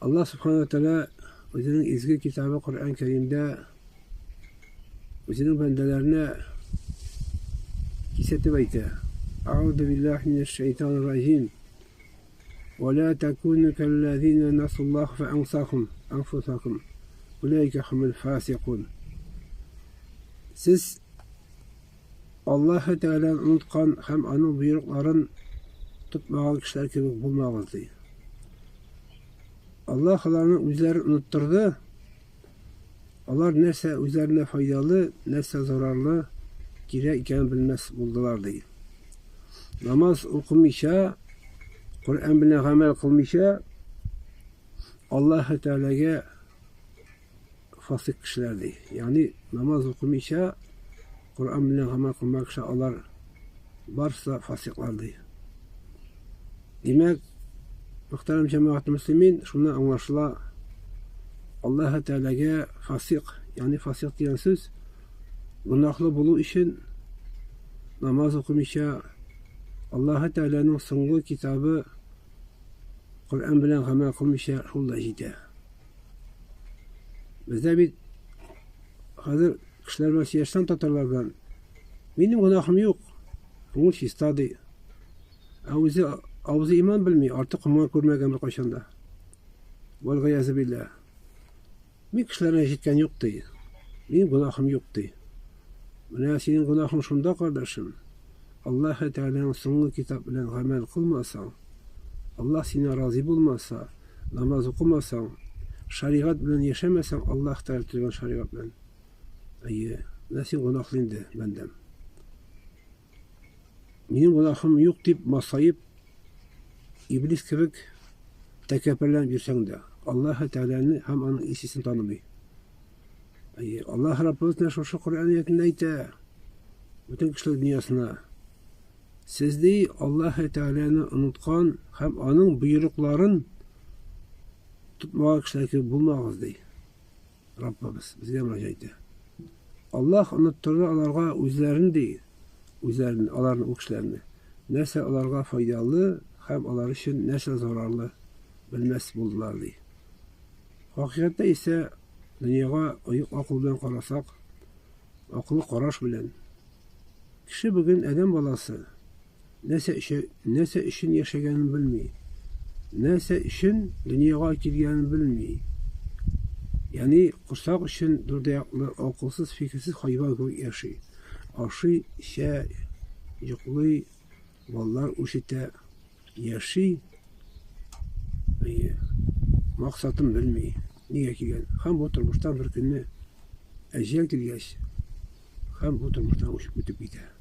Allah subhanahu wa ta'ala özünün izgi kitabı Kur'an-ı Kerim'de özünün bendelerine hissetip ayta. Euzu billahi mineşşeytanirracim. Ve la tekunu kellezine nasullah fe ansahum enfusakum. Ulaike humul fasikun. Siz Allah-u Teala'nı unutkan hem onun buyrukların tutmayan kişiler gibi bulmağız diye. Allah onların özlerini unutturdu. Onlar neyse üzerine faydalı, neyse zararlı girerken bilmez buldular diye. Namaz okumayışa, Kur'an bilen amel kılmışa, Allah-u Teala'ya fasık kişiler diye. Yani namaz okumayışa, Kur'an bilen amel kılmakşa onlar varsa fasıklar diye. Demek, muhterem cemaat-i müslimin, şundan anlaşıla Allah-u Teala'ya fasık, yani fasık diyen söz, günahlı bulu için namaz okumayışa, Allah-u Teala'nın sunduğu kitabı Kur'an bilen amel kılmışa şulda jide. Bizde bir hazır kişiler mesela yaştan tutarlar ben. Benim günahım yok. Onun için istadı. Ağzı iman bilmiyor. Artık kumar görmegen bir koşanda. Vel gayazı billah. Bir kişilerine işitken yoktu. Benim günahım yoktu. Buna senin günahın şunda kardeşim. Allah-u Teala'nın sunduğu kitap bilen amel kılmasan, Allah seni razı bulmasa, namaz okumasan, şeriat bilen yaşamasan, Allah tartışan şeriat bilen. Nasıl günahlıydı benden. Benim günahım yok deyip masayıp, iblis kırık tekepürlen birsen de, Allah-u Teala'nın hem onun isisini tanımıyor. Allah Rabbimiz şu Kur'an ayetinde ayette, bütün kişilik dünyasına, siz de Allah-u Teala'nı unutkan hem onun buyrukların tutmağı kişiler gibi bulmağız diye. Rabbimiz bize müracaat etti. Allah unutturdu onlara özlerini değil, özlerini, onların o kişilerini. Neyse onlara faydalı hem onlar için neyse zararlı bilmez buldular diye. Hakikatte ise dünyaya ayık akıl bilen karasak, akıllı karaş bilen. Kişi bugün adam balası. Neyse işin yaşayanını bilmiyor. Neyse işin dünyaya girgenini bilmiyor. Yani kursak için durdayaklı, akılsız, fikirsiz hayvan gibi yaşıyor. Aşı, yıklı, vallar uşite yaşıyor. Maksatım bilmiyor. Niye ki gel? Hem oturmuştan bir günü ecel gelgeç. Hem oturmuştan uçup bitip gider.